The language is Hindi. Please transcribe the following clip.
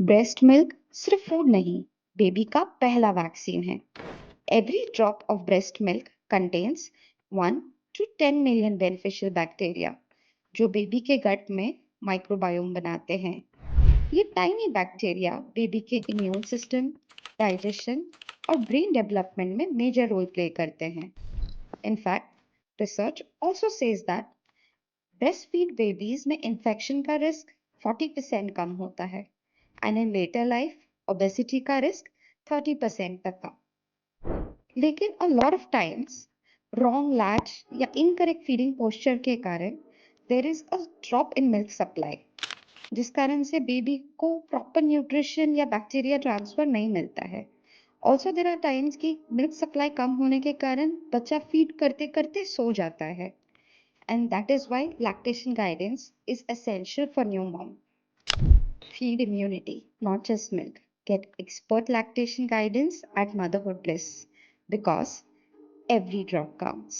ब्रेस्ट मिल्क सिर्फ फूड नहीं, बेबी का पहला वैक्सीन है। Every drop of breast milk contains 1 to 10 million beneficial bacteria जो बेबी के गट में माइक्रोबायोम बनाते हैं। ये टाइनी बैक्टीरिया बेबी के इम्यून सिस्टम, डाइजेशन और ब्रेन डेवलपमेंट में मेजर रोल प्ले करते हैं। In fact, research also says that breast feed babies में इन्फेक्शन का रिस्क 40% कम होता है and in later life obesity का रिस्क 30% तक कम। लेकिन a lot of times wrong latch या incorrect feeding posture के कारण there is a drop in milk supply, जिस कारण से बेबी को प्रॉपर न्यूट्रिशन या बैक्टीरिया ट्रांसफर नहीं मिलता है। ऑल्सो देर आर टाइम्स कि मिल्क सप्लाई कम होने के कारण बच्चा फीड करते करते सो जाता है and that is why lactation guidance is essential for new mom. Feed immunity, not just milk. Get expert lactation guidance at Motherhood Bliss because every drop counts.